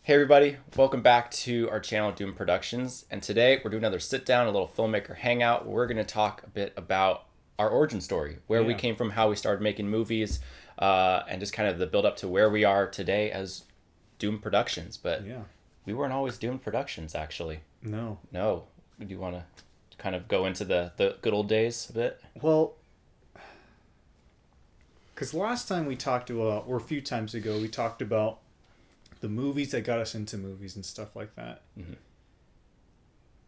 Hey everybody, welcome back to our channel Doom Productions, and today we're doing another sit down, a little filmmaker hangout. We're going to talk a bit about our origin story, where we came from, how we started making movies, and just kind of the build up to where we are today as Doom Productions. But we weren't always Doom Productions, actually. No. Do you want to kind of go into the good old days a bit? Well, because last time we talked about, or a few times ago, we talked about the movies that got us into movies and stuff like that. Mm-hmm.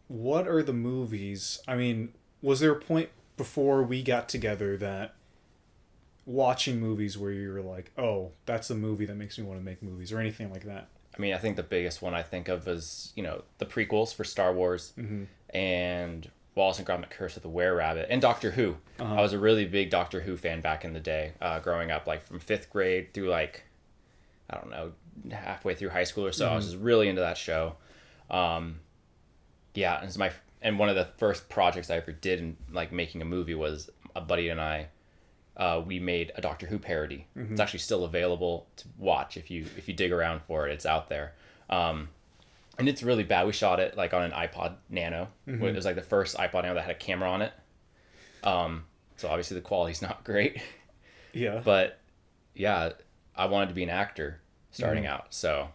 What are the movies? I mean, was there a point before we got together that watching movies where you were like, oh, that's the movie that makes me want to make movies, or anything like that? I mean, I think the biggest one I think of is, the prequels for Star Wars and Wallace and Gromit: Curse of the Were-Rabbit and Doctor Who. I was a really big Doctor Who fan back in the day, growing up, like from 5th grade through I don't know, halfway through high school or so. I was just really into that show. And one of the first projects I ever did in making a movie was a buddy and I. We made a Doctor Who parody. It's actually still available to watch if you dig around for it. It's out there, and it's really bad. We shot it on an iPod Nano. It was the first iPod Nano that had a camera on it. So obviously the quality's not great. Yeah. But yeah, I wanted to be an actor starting out, so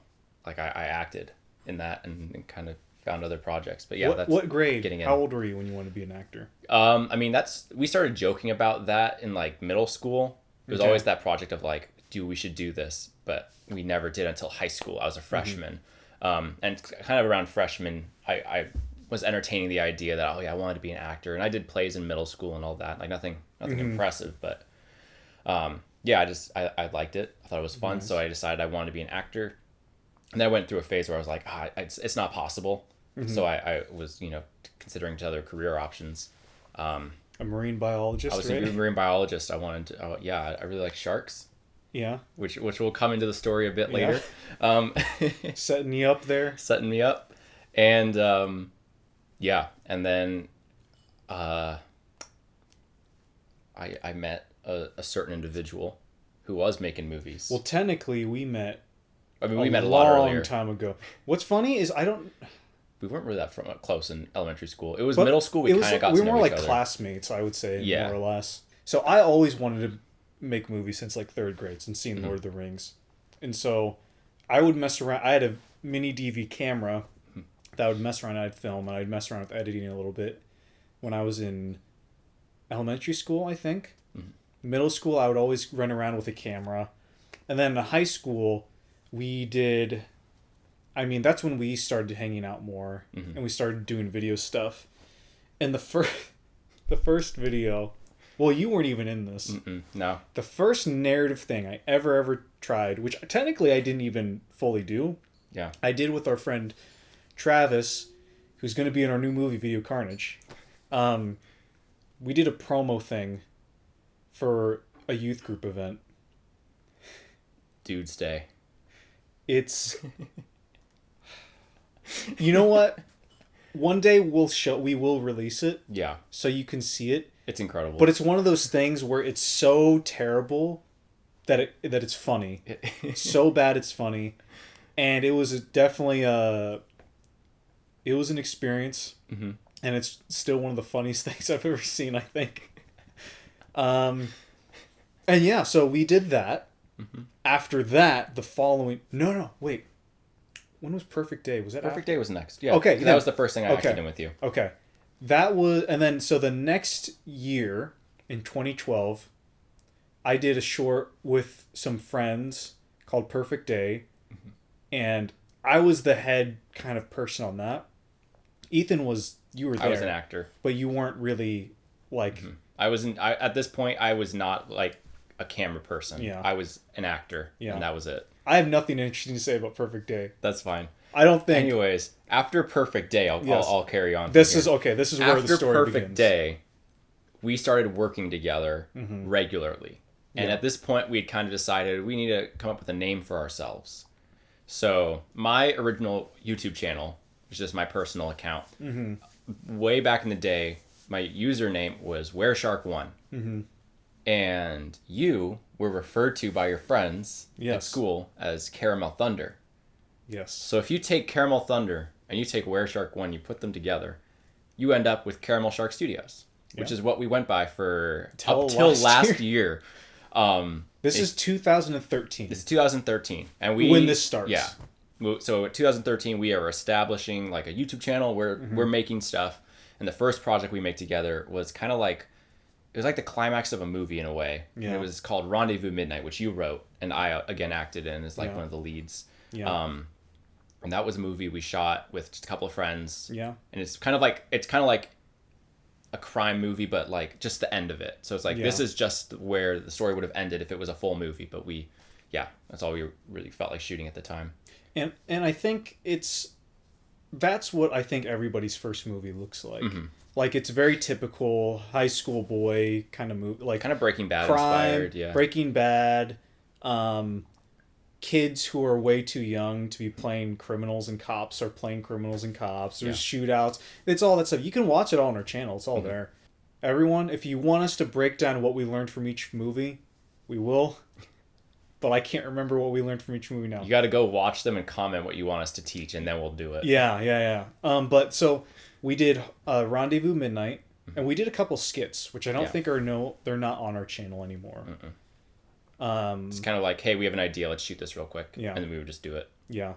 I acted in that and kind of found other projects. But yeah, what grade? Getting in. How old were you when you wanted to be an actor? I mean, we started joking about that in middle school. It was always that project of we should do this, but we never did until high school. I was a freshman, and kind of around freshman, I was entertaining the idea that I wanted to be an actor, and I did plays in middle school and all that. Nothing impressive, but I liked it. I thought it was fun, so I decided I wanted to be an actor. And then I went through a phase where I was like, it's not possible. So I was, considering other career options. A marine biologist, I was a marine biologist. I wanted to, I really like sharks. Yeah. Which will come into the story a bit later. Setting you up there. Setting me up. And, and then I met a certain individual who was making movies. Well, technically, we met a lot earlier. A long time ago. What's funny is we weren't really that close in elementary school. It was middle school. We kind of got to know each other. We were more like classmates, I would say, more or less. So I always wanted to make movies since 3rd grade, since seeing Lord of the Rings. And so I would mess around. I had a mini DV camera that I would mess around. I'd film, and I'd mess around with editing a little bit when I was in elementary school, I think. Middle school, I would always run around with a camera. And then in high school, we did... that's when we started hanging out more, and we started doing video stuff. And the first video... Well, you weren't even in this. No. The first narrative thing I ever tried, which technically I didn't even fully do. Yeah. I did with our friend Travis, who's going to be in our new movie, Video Carnage. We did a promo thing for a youth group event. Dude's Day. It's... You know what? One day we will release it. Yeah. So you can see it. It's incredible. But it's one of those things where it's so terrible that it's funny. So bad it's funny. And it was definitely an experience. And it's still one of the funniest things I've ever seen, I think. And yeah, so we did that. After that, the following... No, wait. When was Perfect Day? Was that Perfect Day was next. Yeah. Okay. That was the first thing I acted in with you. Okay. That was... And then, so the next year, in 2012, I did a short with some friends called Perfect Day. And I was the head kind of person on that. Ethan was... You were there. I was an actor. But you weren't really, at this point, I was not, a camera person. Yeah. I was an actor. Yeah. And that was it. I have nothing interesting to say about Perfect Day. That's fine. I don't think... Anyways, after Perfect Day, I'll carry on. This is where the story begins. After Perfect Day, we started working together regularly. And at this point, we had kind of decided we need to come up with a name for ourselves. So my original YouTube channel, which is just my personal account, way back in the day, my username was WhereShark1. And you were referred to by your friends at school as Caramel Thunder. Yes. So if you take Caramel Thunder and you take Were Shark 1, you put them together, you end up with Caramel Shark Studios, which is what we went by for up till last year. This is 2013. This is 2013. And when this starts. Yeah. So in 2013, we are establishing like a YouTube channel where we're making stuff. And the first project we made together was kind of like, it was like the climax of a movie in a way. Yeah. And it was called Rendezvous Midnight, which you wrote and I again acted in as like one of the leads. Yeah. And that was a movie we shot with just a couple of friends. Yeah. And it's kind of like a crime movie, but like just the end of it. So it's like this is just where the story would have ended if it was a full movie. But that's all we really felt like shooting at the time. And I think that's what I think everybody's first movie looks like. Mm-hmm. Like it's very typical high school boy kind of movie, like kind of Breaking Bad crime, inspired. Yeah. Breaking Bad. Kids who are way too young to be playing criminals and cops are playing criminals and cops. There's shootouts. It's all that stuff. You can watch it all on our channel. It's all there. Everyone, if you want us to break down what we learned from each movie, we will. But I can't remember what we learned from each movie now. You got to go watch them and comment what you want us to teach, and then we'll do it. Yeah. But so we did Rendezvous Midnight, and we did a couple skits, which I don't think they're not on our channel anymore. Mm-mm. It's kind of like, hey, we have an idea, let's shoot this real quick. Yeah. And then we would just do it. Yeah.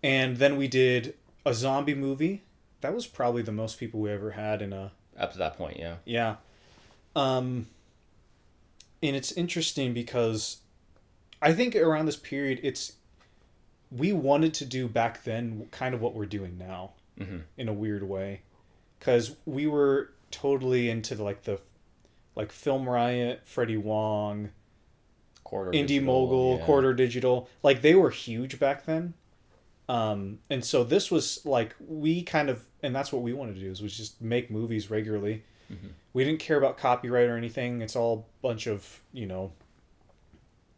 And then we did a zombie movie. That was probably the most people we ever had in a... Up to that point, yeah. Yeah. And it's interesting because I think around this period, we wanted to do back then kind of what we're doing now in a weird way. Because we were totally into the Film Riot, Freddie Wong... Indie Mogul, Quarter Digital, like they were huge back then, and so this was like we kind of, and that's what we wanted to do was just make movies regularly. Mm-hmm. We didn't care about copyright or anything. It's all a bunch of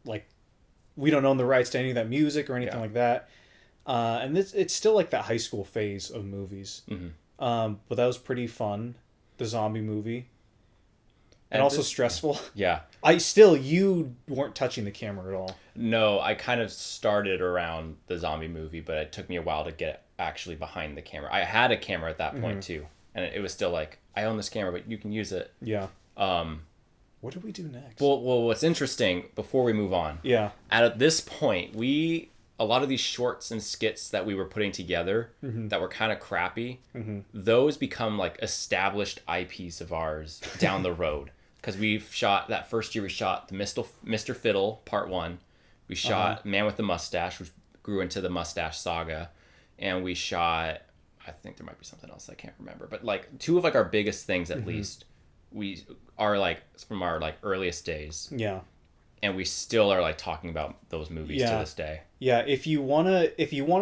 like we don't own the rights to any of that music or anything like that, and it's still like that high school phase of movies. Mm-hmm. But that was pretty fun, the zombie movie. And also stressful. Yeah. You weren't touching the camera at all. No, I kind of started around the zombie movie, but it took me a while to get actually behind the camera. I had a camera at that point too. And it was still like, I own this camera, but you can use it. Yeah. What do we do next? Well, what's interesting, before we move on. Yeah. At this point, a lot of these shorts and skits that we were putting together that were kind of crappy, those become like established IPs of ours down the road. Because that first year we shot the Mr. Fiddle Part 1. We shot Man with the Mustache, which grew into the Mustache Saga. And we shot, I think there might be something else I can't remember. But like two of like our biggest things at least, we are like from our like earliest days. Yeah. And we still are like talking about those movies to this day. Yeah, if you wanna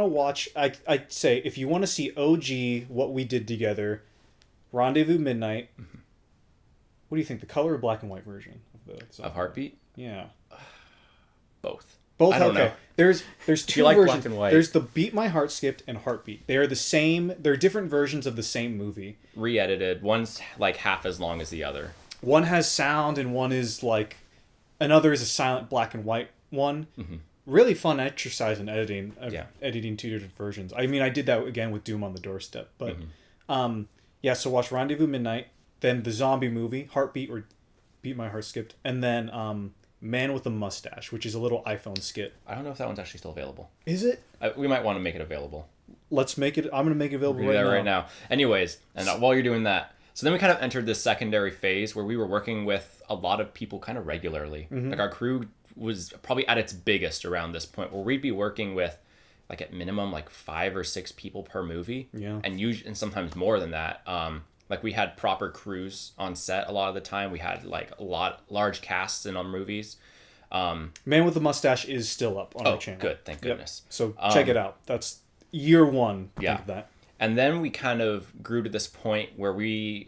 watch, I'd say if you wanna see OG what we did together, Rendezvous Midnight. Mm-hmm. What do you think? The color or black and white version of Heartbeat? Yeah. Both. Both. I don't know. There's two versions. Black and white? There's the Beat My Heart Skipped and Heartbeat. They are the same. They're different versions of the same movie. Re-edited. One's like half as long as the other. One has sound and one is like, another is a silent black and white one. Mm-hmm. Really fun exercise in editing. Editing two different versions. I mean, I did that again with Doom on the Doorstep. But so watch Rendezvous Midnight. Then the zombie movie, Heartbeat or Beat My Heart Skipped, and then Man with a Mustache, which is a little iPhone skit. I don't know if that one's actually still available. Is it? We might want to make it available. Let's make it. I'm going to make it available right now. Anyways, and while you're doing that, so then we kind of entered this secondary phase where we were working with a lot of people kind of regularly. Mm-hmm. Like our crew was probably at its biggest around this point where we'd be working with like at minimum like 5 or 6 people per movie. Yeah. And sometimes more than that. Like we had proper crews on set a lot of the time. We had like large casts in our movies. Man with the Mustache is still up on our channel. Good, thank goodness. Yep. So check it out. That's year 1. Think of that. And then we kind of grew to this point where I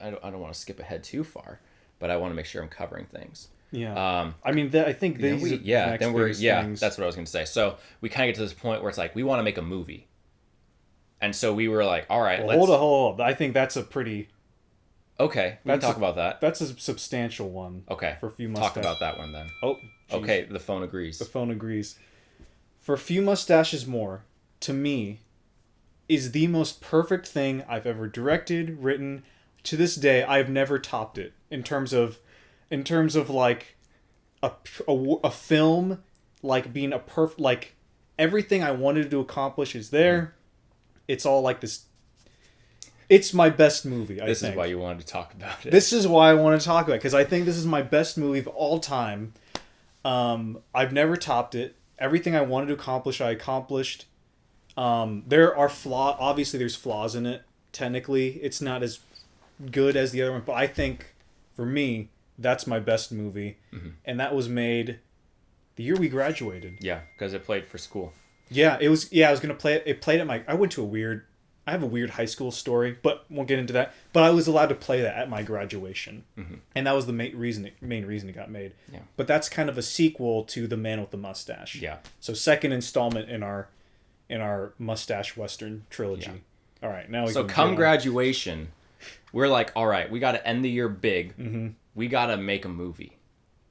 don't want to skip ahead too far, but I want to make sure I'm covering things. Yeah. I mean, I think these are the next things. That's what I was going to say. So we kind of get to this point where it's like we want to make a movie. And so we were like, all right, let's... Hold on. I think that's a pretty... Okay, we can talk about that. That's a substantial one. Okay. For Few Mustache. Talk about that one then. Oh, geez. Okay, the phone agrees. The phone agrees. For A Few Mustaches More, to me, is the most perfect thing I've ever directed, written. To this day, I've never topped it in terms of like a film, like being a like everything I wanted to accomplish is there. It's all like this. It's my best movie, I think. This is why you wanted to talk about it. This is why I want to talk about it, because I think this is my best movie of all time. I've never topped it. Everything I wanted to accomplish, I accomplished. There are obviously there's flaws in it. Technically, it's not as good as the other one, but I think, for me, that's my best movie. Mm-hmm. And that was made the year we graduated. Yeah, because it played for school. Yeah, it was. Yeah, I was gonna play it. It played at my. I have a weird high school story, but won't get into that. But I was allowed to play that at my graduation, and that was the main reason it got made. Yeah. But that's kind of a sequel to The Man with the Mustache. Yeah. So second installment in our mustache western trilogy. Yeah. All right, now we come graduation, we're like, all right, we got to end the year big. Mm-hmm. We got to make a movie.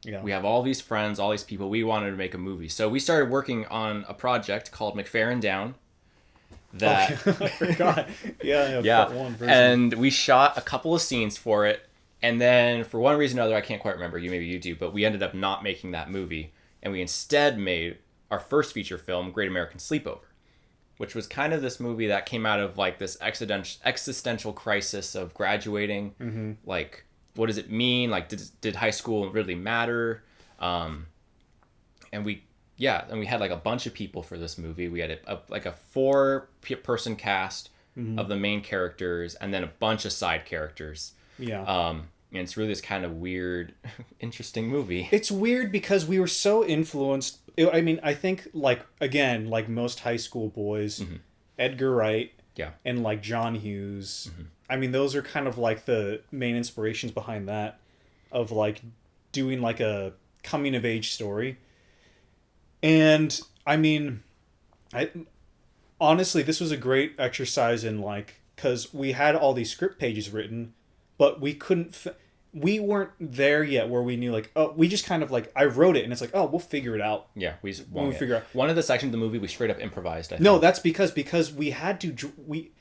Yeah. We have all these friends, all these people. We wanted to make a movie, so we started working on a project called McFarren Down. That I forgot. Yeah. Part one version. And we shot a couple of scenes for it, and then for one reason or another, I can't quite remember. Maybe you do, but we ended up not making that movie, and we instead made our first feature film, Great American Sleepover, which was kind of this movie that came out of like this existential crisis of graduating. Mm-hmm. Like, what does it mean? Like, did high school really matter? And we had like a bunch of people for this movie. We had a 4-person cast of the main characters, and then a bunch of side characters. Yeah. And it's really this kind of weird, interesting movie. It's weird because we were so influenced. I mean, I think like most high school boys, Edgar Wright, and like John Hughes. Mm-hmm. I mean, those are kind of like the main inspirations behind that, of like doing like a coming of age story. And I mean, honestly, this was a great exercise in like, because we had all these script pages written, but we we weren't there yet where we knew like, oh, we just kind of like, I wrote it and it's like, oh, we'll figure it out. Yeah, we figure out. One of the sections of the movie we straight up improvised. I think. No, that's because we had to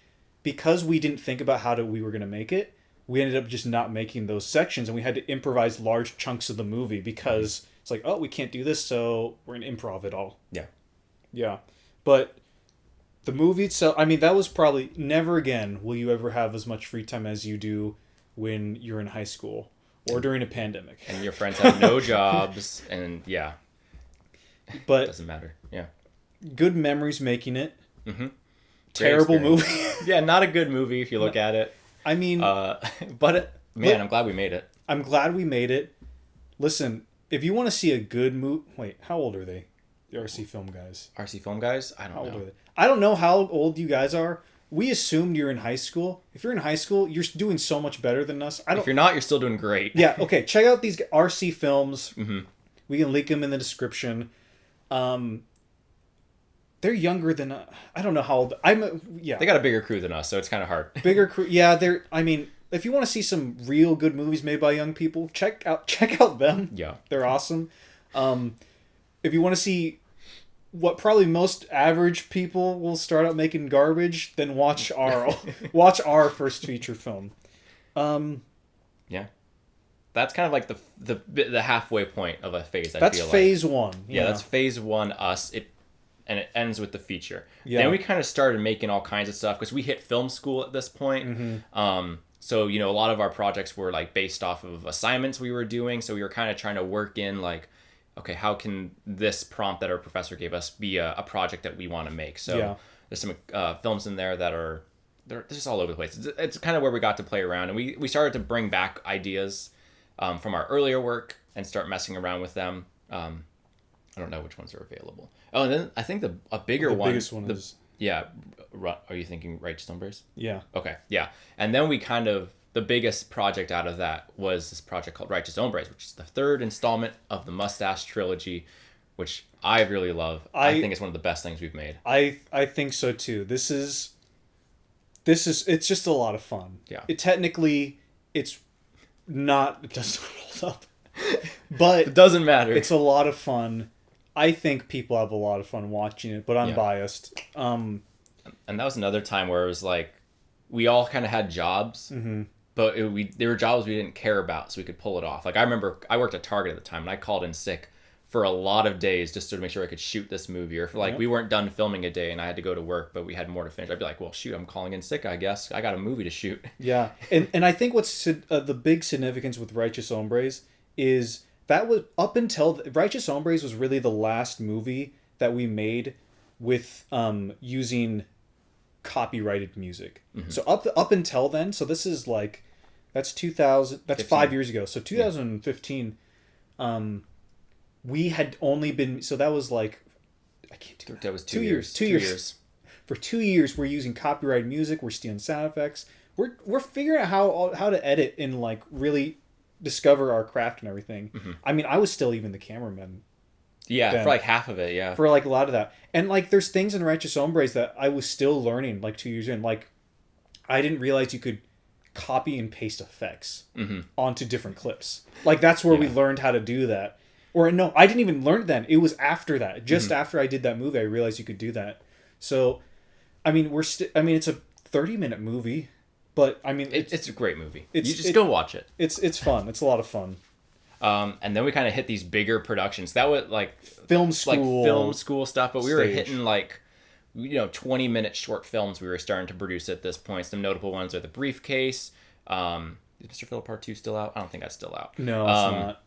because we didn't think about we were gonna make it. We ended up just not making those sections, and we had to improvise large chunks of the movie because. It's like, oh, we can't do this, so we're going to improv it all. Yeah. Yeah. But the movie itself, I mean, that was probably, never again will you ever have as much free time as you do when you're in high school or during a pandemic. And your friends have no jobs, and yeah. But it doesn't matter. Yeah. Good memories making it. Mm-hmm. Terrible movie. Yeah, not a good movie if you look at it. I mean... I'm glad we made it. I'm glad we made it. Listen... If you want to see a good movie... Wait, how old are they? The RC Film guys. RC Film guys? I don't know. How old are they? I don't know how old you guys are. We assumed you're in high school. If you're in high school, you're doing so much better than us. If you're not, you're still doing great. Yeah, okay. Check out these RC Films. Mm-hmm. We can link them in the description. They're younger than... I don't know how old... They got a bigger crew than us, so it's kind of hard. Bigger crew. Yeah, they're... I mean... If you want to see some real good movies made by young people, check out them. Yeah. They're awesome. If you want to see what probably most average people will start out making garbage, then watch our first feature film. Yeah. That's kind of like the halfway point of a phase, That's phase one. Yeah, that's phase one, us. And it ends with the feature. Yeah. Then we kind of started making all kinds of stuff because we hit film school at this point. Mm-hmm. So, a lot of our projects were like based off of assignments we were doing. So we were kind of trying to work in like, okay, how can this prompt that our professor gave us be a project that we want to make? So there's some films in there that they're just all over the place. It's kind of where we got to play around. And we started to bring back ideas from our earlier work and start messing around with them. I don't know which ones are available. Oh, and then I think the biggest one is... Yeah. Are you thinking Righteous Ombres? Yeah. Okay. Yeah. And then the biggest project out of that was this project called Righteous Ombres, which is the third installment of the Mustache trilogy, which I really love. I think it's one of the best things we've made. I think so too. It's just a lot of fun. Yeah. It does not hold up. But it doesn't matter. It's a lot of fun. I think people have a lot of fun watching it, but I'm biased. And that was another time where it was like, we all kind of had jobs, but there were jobs we didn't care about, so we could pull it off. Like, I remember I worked at Target at the time, and I called in sick for a lot of days just to make sure I could shoot this movie. Or if like we weren't done filming a day and I had to go to work, but we had more to finish, I'd be like, well, shoot, I'm calling in sick, I guess. I got a movie to shoot. Yeah. And I think what's the big significance with Righteous Hombres is that was up until Righteous Hombres was really the last movie that we made with using copyrighted music. So up until then, so this is like, that's 2000, that's 5 years ago. So 2015, we had only been, so that was like, I can't do that. That was 2 years. 2 years. For 2 years, we're using copyrighted music. We're stealing sound effects. We're figuring out how to edit and like really discover our craft and everything. I mean, I was still even the cameraman. Yeah, then, for like half of it, yeah. For like a lot of that. And like there's things in Righteous Hombres that I was still learning like 2 years in. Like I didn't realize you could copy and paste effects onto different clips. Like that's where we learned how to do that. Or no, I didn't even learn it then. It was after that. Just after I did that movie, I realized you could do that. So, I mean, it's a 30-minute movie, but I mean, it's a great movie. You just go watch it. It's fun. It's a lot of fun. And then we kind of hit these bigger productions. That was like film school stuff, but we were hitting like 20-minute short films we were starting to produce at this point. Some notable ones are The Briefcase. Is Mr. Phillip Part 2 still out? I don't think that's still out. No, it's not.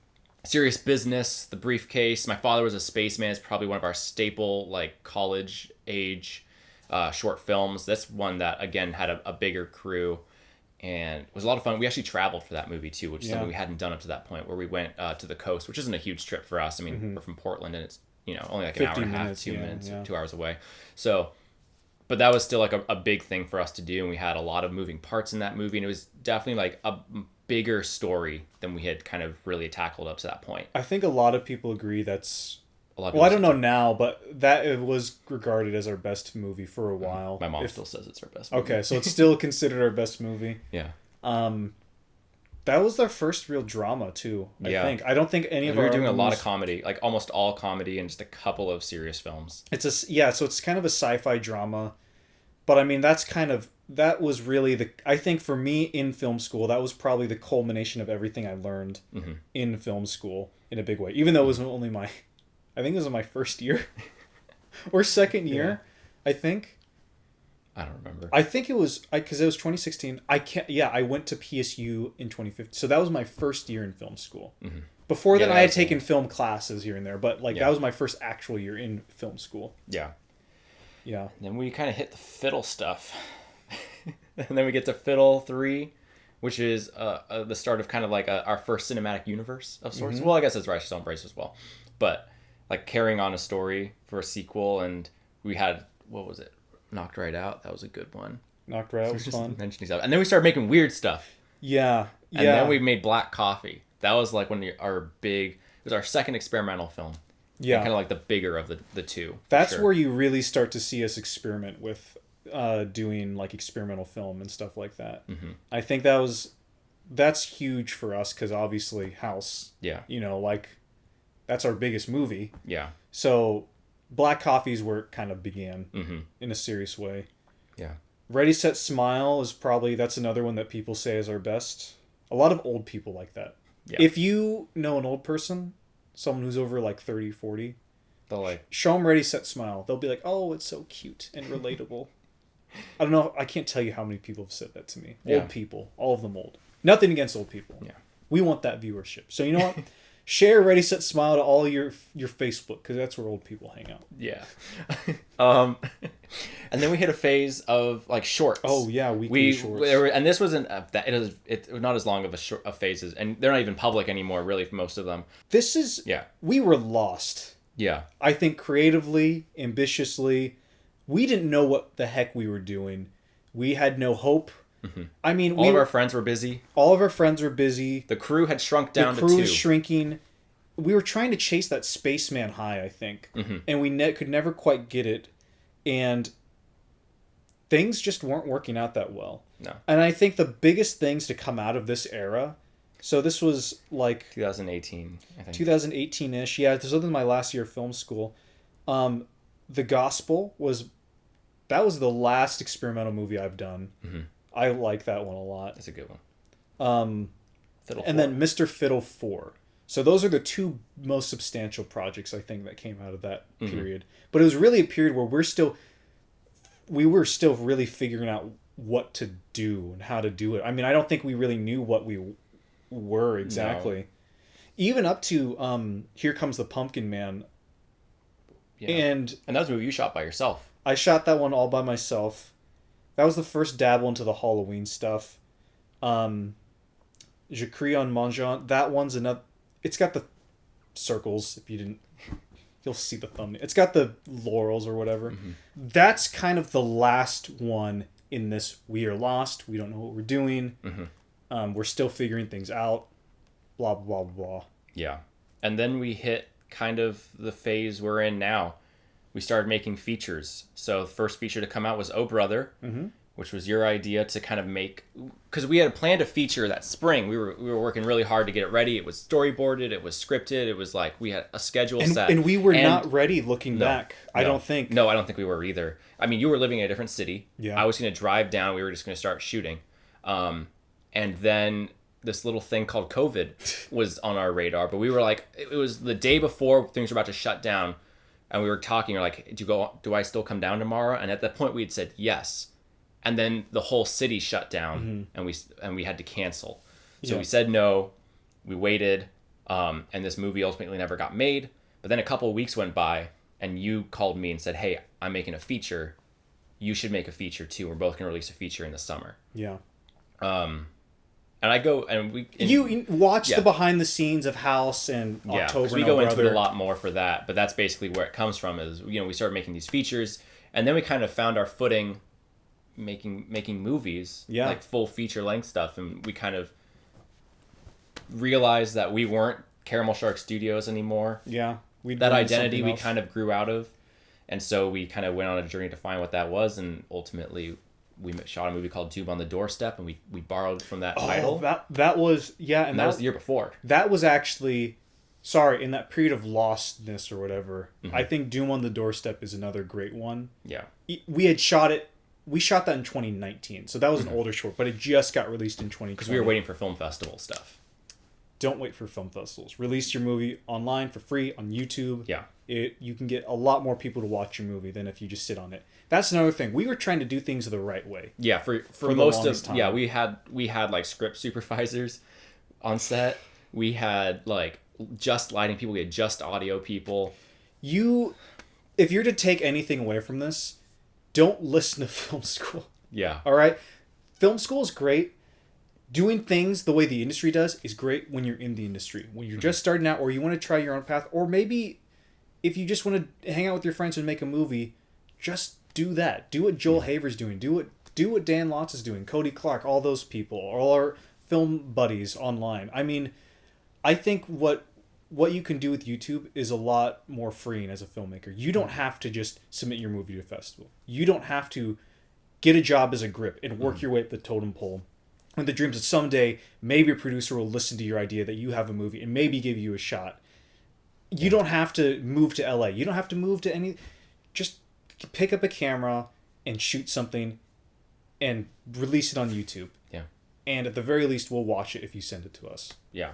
Serious Business, The Briefcase. My Father Was a Spaceman is probably one of our staple like college age short films. That's one that again had a bigger crew and it was a lot of fun. We actually traveled for that movie too, which is something we hadn't done up to that point, where we went to the coast, which isn't a huge trip for us. I mean, we're from Portland and it's only like an hour and a half, 2 minutes, 2 hours away. So, but that was still like a big thing for us to do, and we had a lot of moving parts in that movie, and it was definitely like a bigger story than we had kind of really tackled up to that point. I think a lot of people agree that's I don't know now, but that it was regarded as our best movie for a while. My mom still says it's our best movie. Okay, so it's still considered our best movie. Yeah. That was our first real drama too. I think. I don't think any of we our were doing a lot of comedy, like almost all comedy, and just a couple of serious films. So it's kind of a sci-fi drama, but I mean that was really I think for me in film school, that was probably the culmination of everything I learned in film school in a big way. Even though it was only I think it was my first year or second year, I think. I don't remember. I think it was because it was 2016. I went to PSU in 2015. So that was my first year in film school. Before then, I had taken film classes here and there, but that was my first actual year in film school. Yeah. Yeah. And then we kind of hit the fiddle stuff. And then we get to Fiddle 3, which is the start of kind of like our first cinematic universe of sorts. Well, I guess it's Righteous Ombres as well. But like carrying on a story for a sequel, and we had, what was it? Knocked Right Out. That was a good one. Knocked Right Out was fun. And then we started making weird stuff. Yeah. And then we made Black Coffee. That was like it was our second experimental film. Yeah. Kind of like the bigger of the two. That's where you really start to see us experiment with doing like experimental film and stuff like that. I think that's huge for us because obviously House. Yeah. That's our biggest movie. Yeah. So Black Coffee's where it kind of began in a serious way. Yeah. Ready, Set, Smile is that's another one that people say is our best. A lot of old people like that. Yeah. If you know an old person, someone who's over like 30, 40, they'll show them Ready, Set, Smile. They'll be like, oh, it's so cute and relatable. I don't know. I can't tell you how many people have said that to me. Old people. All of them old. Nothing against old people. Yeah. We want that viewership. So you know what? Share Ready, Set, Smile to all your Facebook, because that's where old people hang out. Yeah. And then we hit a phase of like shorts. Oh yeah, weekly shorts. And this wasn't it was not as long of a phases, and they're not even public anymore, really, for most of them. This is we were lost. Yeah. I think creatively, ambitiously, we didn't know what the heck we were doing. We had no hope. I mean, all of our friends were busy. All of our friends were busy. The crew had shrunk down to 2. The crew was shrinking. We were trying to chase that spaceman high, I think, and we could never quite get it, and things just weren't working out that well. No. And I think the biggest things to come out of this era, So this was like 2018, I think. 2018-ish. Yeah, this was my last year of film school. The Gospel was the last experimental movie I've done. Mm-hmm. I like that one a lot. That's a good one. Fiddle and 4. Then Mr. Fiddle 4. So those are the two most substantial projects I think that came out of that period. But it was really a period where we were still really figuring out what to do and how to do it. I mean, I don't think we really knew what we were exactly. No. Even up to Here Comes the Pumpkin Man. Yeah. And that was a movie you shot by yourself. I shot that one all by myself. That was the first dabble into the Halloween stuff. Je crie en mangeant. That one's another. It's got the circles. If you didn't, you'll see the thumbnail. It's got the laurels or whatever. Mm-hmm. That's kind of the last one in this. We are lost. We don't know what we're doing. Mm-hmm. We're still figuring things out. Blah blah blah. Yeah, and then we hit kind of the phase we're in now. We started making features. So the first feature to come out was Oh Brother. Mm-hmm. Which was your idea to kind of make, because we had planned a feature that spring. We were working really hard to get it ready. It was storyboarded. It was scripted. It was like we had a schedule set. And we were not ready looking back. I don't think. No, I don't think we were either. I mean, you were living in a different city. Yeah. I was going to drive down. We were just going to start shooting. And then this little thing called COVID was on our radar. But we were like, it was the day before things were about to shut down. And we were talking, we're like, do I still come down tomorrow? And at that point we had said yes. And then the whole city shut down, and we had to cancel. So we said no. We waited, and this movie ultimately never got made. But then a couple of weeks went by, and you called me and said, "Hey, I'm making a feature. You should make a feature too. We're both gonna release a feature in the summer." Yeah. And I go and we. You watch the behind the scenes of House and October. Yeah, we go into it a lot more for that, but that's basically where it comes from. Is we started making these features, and then we kind of found our footing. Making movies, like full feature length stuff, and we kind of realized that we weren't Caramel Shark Studios anymore. Yeah, that identity we kind of grew out of, and so we kind of went on a journey to find what that was, and ultimately we shot a movie called Tube on the Doorstep, and we borrowed from that title. That was and that was the year before. That was actually, in that period of lostness or whatever. Mm-hmm. I think Doom on the Doorstep is another great one. Yeah, we had shot it. We shot that in 2019, so that was an older short, but it just got released in 2020. Because we were waiting for film festival stuff. Don't wait for film festivals. Release your movie online for free on YouTube. Yeah. You can get a lot more people to watch your movie than if you just sit on it. That's another thing. We were trying to do things the right way. Yeah, for most of time. Yeah, we had like script supervisors on set. We had like just lighting people. We had just audio people. If you're to take anything away from this, don't listen to film school. Yeah. All right? Film school is great. Doing things the way the industry does is great when you're in the industry. When you're just starting out or you want to try your own path, or maybe if you just want to hang out with your friends and make a movie, just do that. Do what Joel Haver's doing. Do what Dan Lotz is doing. Cody Clark, all those people, all our film buddies online. I mean, I think what you can do with YouTube is a lot more freeing as a filmmaker. You don't have to just submit your movie to a festival. You don't have to get a job as a grip and work your way up the totem pole. And the dreams that someday maybe a producer will listen to your idea that you have a movie and maybe give you a shot. You don't have to move to LA. You don't have to move to any. Just pick up a camera and shoot something and release it on YouTube. Yeah. And at the very least, we'll watch it if you send it to us. Yeah.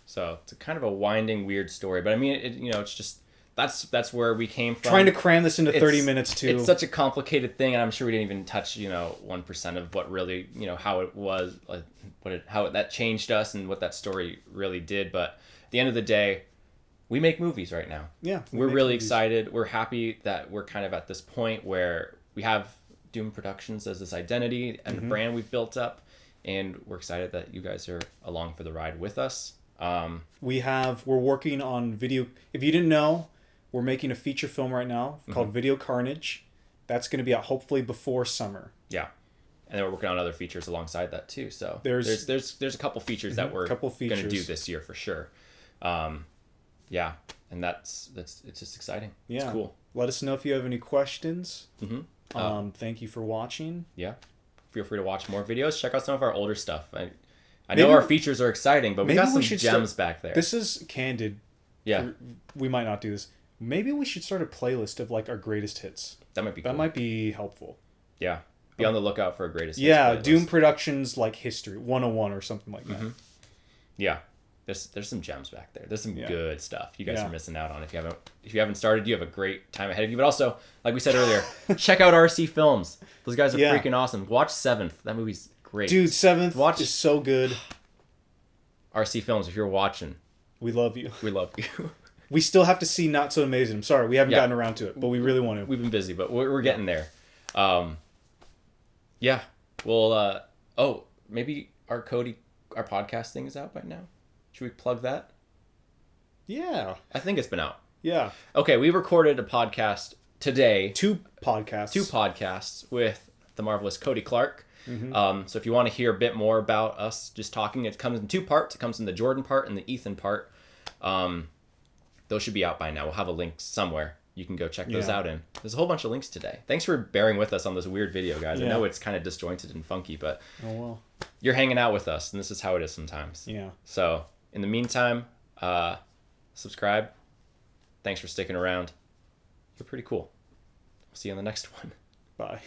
So it's kind of a winding, weird story, but I mean, it's just that's where we came from. Trying to cram this into 30 minutes too. It's such a complicated thing, and I'm sure we didn't even touch 1% of what really how it was, like how that changed us and what that story really did. But at the end of the day, we make movies right now. Yeah, we're really excited. We're happy that we're kind of at this point where we have Doom Productions as this identity and the brand we've built up, and we're excited that you guys are along for the ride with us. We're working on video. If you didn't know, we're making a feature film right now called Video Carnage. That's going to be out hopefully before summer. Yeah. And then we're working on other features alongside that too. So there's a couple features that we're going to do this year for sure. Yeah. And it's just exciting. Yeah. It's cool. Let us know if you have any questions. Thank you for watching. Yeah. Feel free to watch more videos. Check out some of our older stuff. I know our features are exciting, but we got some gems back there. This is candid. Yeah. We might not do this. Maybe we should start a playlist of like our greatest hits. That might be cool. That might be helpful. Yeah. Be on the lookout for a greatest hits. Yeah, playlist. Doom Productions like History 101 or something like that. Mm-hmm. Yeah. There's some gems back there. There's some good stuff you guys are missing out on. If you haven't started, you have a great time ahead of you. But also, like we said earlier, check out RC Films. Those guys are freaking awesome. Watch Seventh. That movie's great. Dude, Seventh is so good. RC Films, if you're watching, we love you. We love you. We still have to see Not So Amazing. I'm sorry, we haven't gotten around to it, but we really want to. We've been busy, but we're getting there. Yeah. Well, maybe our podcast thing is out by now. Should we plug that? Yeah. I think it's been out. Yeah. Okay, we recorded a podcast today. Two podcasts with the marvelous Cody Clark. Mm-hmm. So if you want to hear a bit more about us just talking, it comes in 2 parts. It comes in the Jordan part and the Ethan part. Those should be out by now. We'll have a link somewhere. You can go check those out in. There's a whole bunch of links today. Thanks for bearing with us on this weird video, guys. I know it's kind of disjointed and funky, but you're hanging out with us, and this is how it is sometimes. Yeah. So in the meantime, subscribe. Thanks for sticking around. You're pretty cool. See you on the next one. Bye.